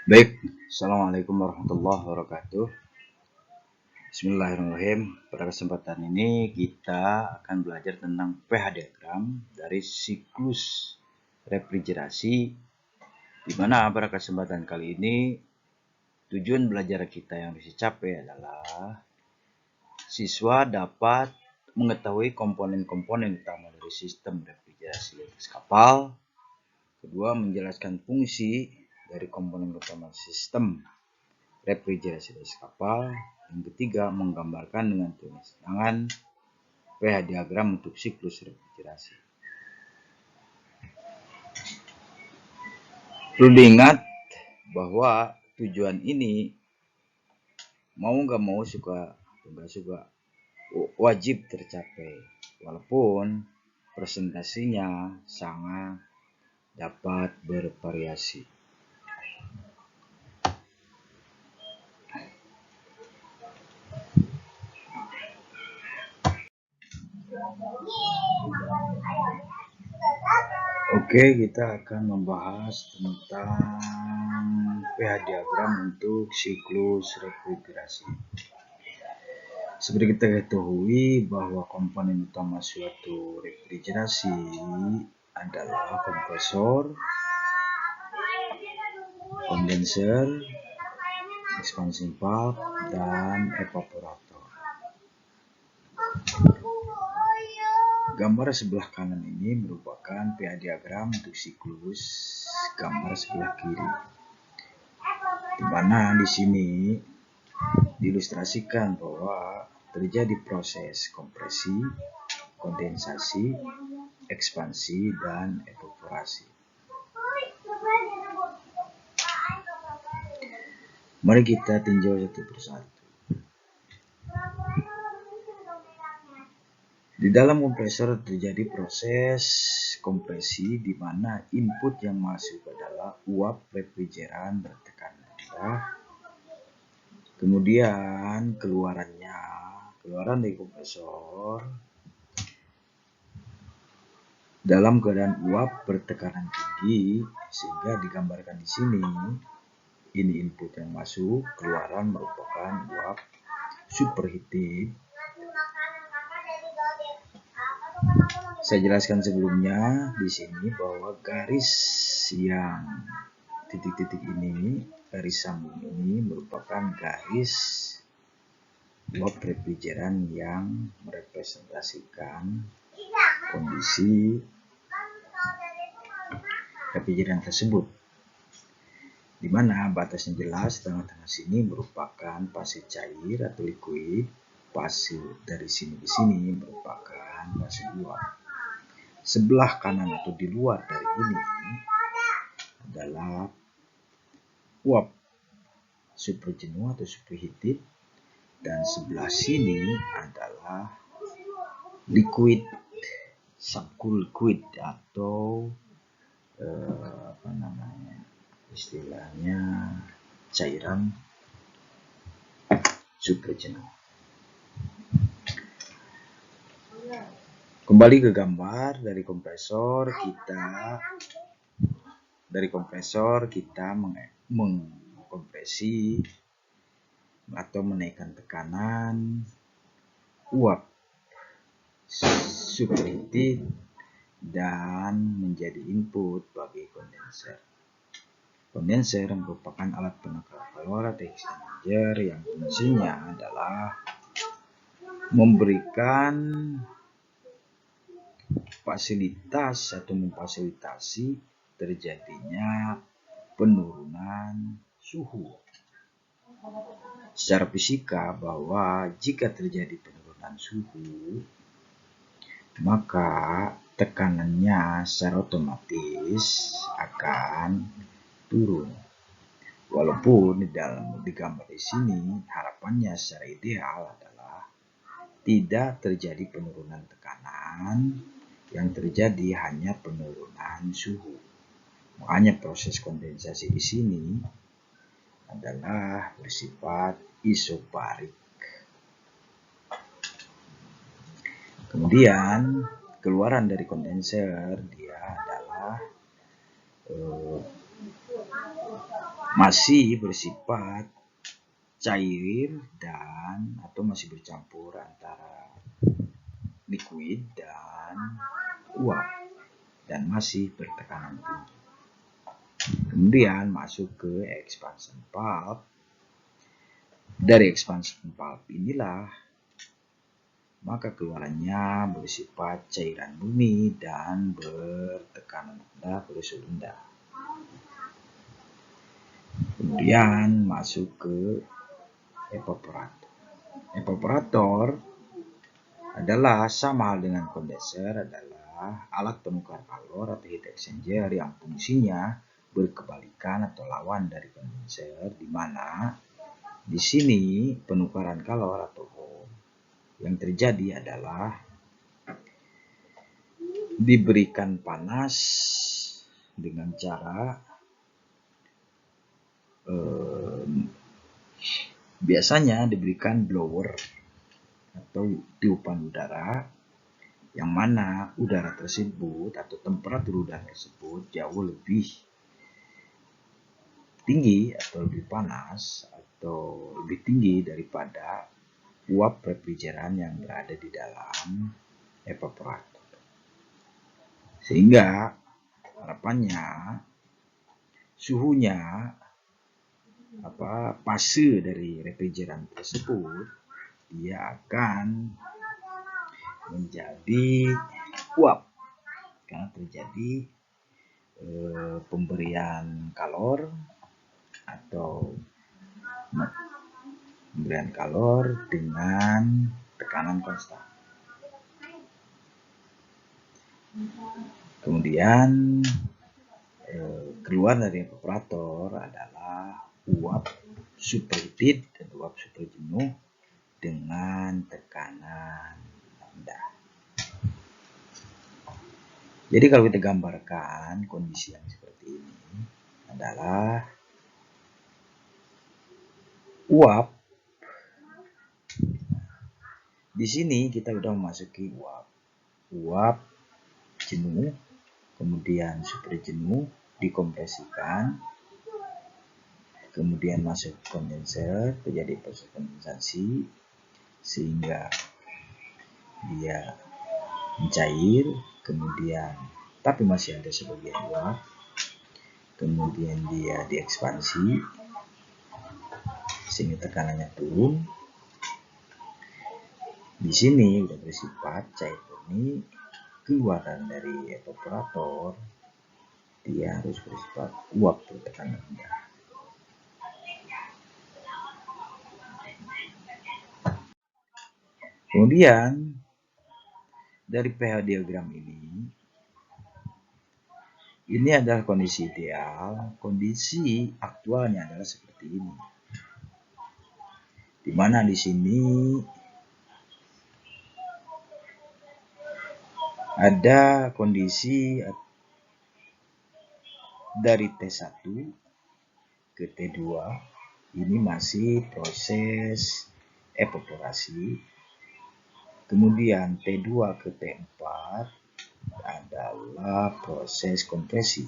Baik, Assalamualaikum warahmatullahi wabarakatuh. Bismillahirrahmanirrahim. Pada kesempatan ini kita akan belajar tentang pH diagram dari siklus refrigerasi, di mana pada kesempatan kali ini tujuan belajar kita yang bisa capai adalah siswa dapat mengetahui komponen-komponen utama dari sistem refrigerasi atas kapal. Kedua, menjelaskan fungsi dari komponen utama sistem refrigerasi atas kapal. Yang ketiga, menggambarkan dengan tulis tangan pH diagram untuk siklus refrigerasi. Perlu diingat bahwa tujuan ini mau nggak mau, suka atau nggak suka, wajib tercapai, walaupun presentasinya sangat dapat bervariasi. Oke, kita akan membahas tentang pH diagram untuk siklus refrigerasi. Seperti kita ketahui bahwa komponen utama suatu refrigerasi adalah kompresor, kondenser, expansion valve, dan evaporator. Gambar sebelah kanan ini merupakan pH diagram untuk siklus gambar sebelah kiri, di mana di sini diilustrasikan bahwa terjadi proses kompresi, kondensasi, ekspansi, dan evaporasi. Mari kita tinjau satu persatu. Di dalam kompresor terjadi proses kompresi di mana input yang masuk adalah uap refrigeran bertekanan rendah. Kemudian keluaran dari kompresor dalam keadaan uap bertekanan tinggi, sehingga digambarkan di sini. Ini input yang masuk, keluaran merupakan uap superheated. Saya jelaskan sebelumnya di sini bahwa garis yang titik-titik ini, garis sambung ini merupakan garis uap refrigeran yang merepresentasikan kondisi refrigeran tersebut, di mana batasnya jelas. Tengah-tengah sini merupakan fase cair atau liquid, fase dari sini ke sini merupakan fase uap. Sebelah kanan atau di luar dari ini adalah uap superjenuh atau superheated, dan sebelah sini adalah liquid, subcooled atau istilahnya cairan superjenuh. Kembali ke gambar dari kompresor, kita mengkompresi atau menaikkan tekanan uap superheated dan menjadi input bagi kondenser. Kondenser merupakan alat penakar kalor atau exchanger yang fungsinya adalah memberikan fasilitas atau memfasilitasi terjadinya penurunan suhu. Secara fisika, bahwa jika terjadi penurunan suhu, maka tekanannya secara otomatis akan turun. Walaupun di gambar di sini harapannya secara ideal adalah tidak terjadi penurunan tekanan, yang terjadi hanya penurunan suhu. Makanya proses kondensasi di sini adalah bersifat isobarik. Kemudian keluaran dari kondenser dia adalah masih bersifat cair dan atau masih bercampur antara liquid dan uap dan masih bertekanan tinggi. Kemudian masuk ke expansion pulp. Dari expansion pulp inilah maka keluarannya bersifat cairan bumi dan bertekanan rendah, pressure rendah. Kemudian masuk ke evaporator. Evaporator adalah sama hal dengan kondenser, adalah alat penukar kalor atau heat exchanger yang fungsinya berkebalikan atau lawan dari kondenser, di mana di sini penukaran kalor atau yang terjadi adalah diberikan panas dengan cara biasanya diberikan blower atau tiupan udara, yang mana udara tersebut atau temperatur udara tersebut jauh lebih tinggi atau lebih panas atau lebih tinggi daripada uap refrigeran yang berada di dalam evaporator. Sehingga harapannya suhunya fase dari refrigeran tersebut dia akan menjadi uap karena terjadi pemberian kalor atau pemberian kalor dengan tekanan konstan. Kemudian keluar dari evaporator adalah uap superheated dan uap superjenuh dengan tekanan rendah. Jadi kalau kita gambarkan kondisi yang seperti ini adalah uap. Di sini kita sudah memasuki uap jenuh, kemudian superjenuh dikompresikan, kemudian masuk kondenser, terjadi proses kondensasi sehingga dia mencair, kemudian tapi masih ada sebagian uap, kemudian dia diekspansi sehingga tekanannya turun. Di sini sudah bersifat cair murni, keluaran dari evaporator dia harus bersifat uap bertekanan rendah. Kemudian dari pH diagram ini adalah kondisi ideal. Kondisi aktualnya adalah seperti ini, di mana di sini ada kondisi dari T1 ke T2 ini masih proses evaporasi. Kemudian T2 ke T4 adalah proses kompresi.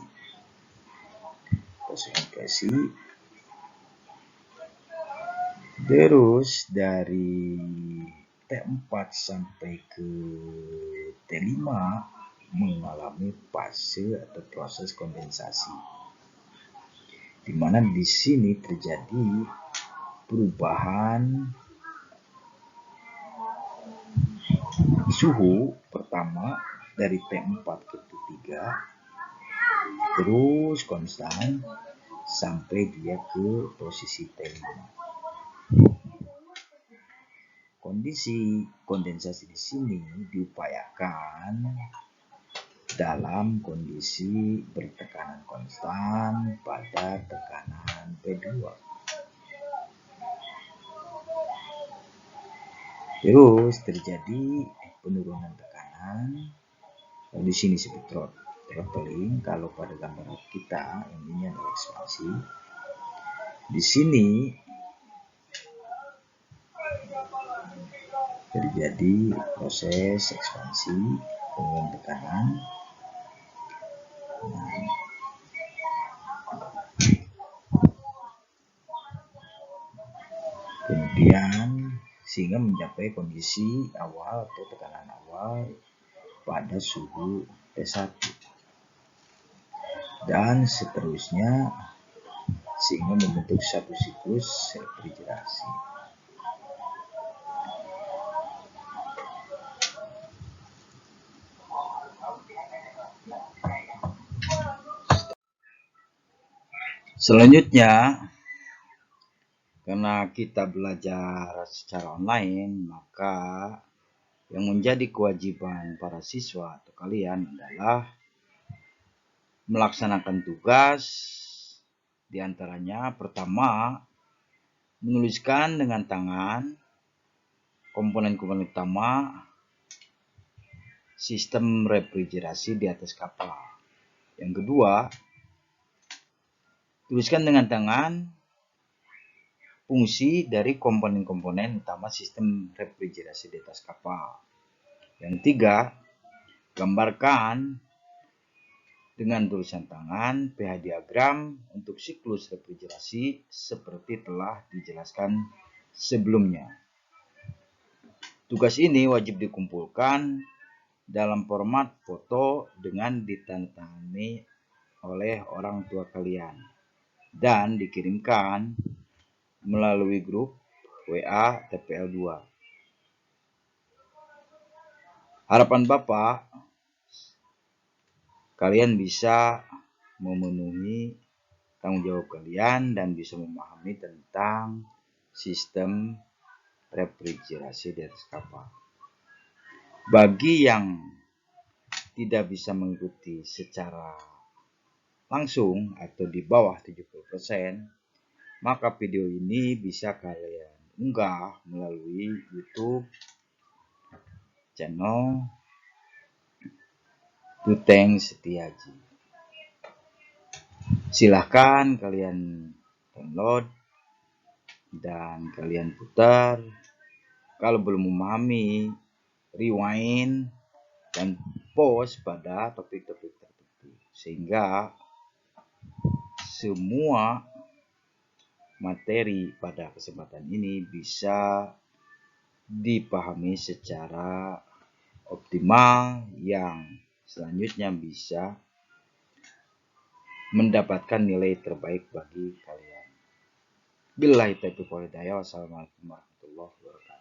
Terus dari T4 sampai ke T5 mengalami fase atau proses kondensasi, di mana di sini terjadi perubahan suhu pertama dari T4 ke T3 terus konstan sampai dia ke posisi T5. Kondisi kondensasi di sini diupayakan dalam kondisi bertekanan konstan pada tekanan P2. Terus terjadi penurunan tekanan. Di sini disebut throttling. Kalau pada gambar kita ini adalah ekspansi. Di sini terjadi proses ekspansi dengan tekanan. kemudian sehingga mencapai kondisi awal atau tekanan awal pada suhu T1 dan seterusnya sehingga membentuk satu siklus refrigerasi. Selanjutnya, karena kita belajar secara online, maka yang menjadi kewajiban para siswa atau kalian adalah melaksanakan tugas, diantaranya pertama, menuliskan dengan tangan komponen-komponen utama sistem refrigerasi di atas kapal. Yang kedua, tuliskan dengan tangan fungsi dari komponen-komponen utama sistem refrigerasi di atas kapal. Yang tiga, gambarkan dengan tulisan tangan pH diagram untuk siklus refrigerasi seperti telah dijelaskan sebelumnya. Tugas ini wajib dikumpulkan dalam format foto dengan ditandatangani oleh orang tua kalian dan dikirimkan melalui grup WA TPL2. Harapan Bapak, kalian bisa memenuhi tanggung jawab kalian dan bisa memahami tentang sistem refrigerasi di atas kapal. Bagi yang tidak bisa mengikuti secara langsung atau di bawah 70%, maka video ini bisa kalian unggah melalui YouTube channel Tuteng Setiaji. Silahkan kalian download dan kalian putar. Kalau belum memahami, rewind dan pause pada topik-topik tertentu sehingga semua materi pada kesempatan ini bisa dipahami secara optimal yang selanjutnya bisa mendapatkan nilai terbaik bagi kalian. Billahi taufiq wal hidayah. Wassalamualaikum warahmatullahi wabarakatuh.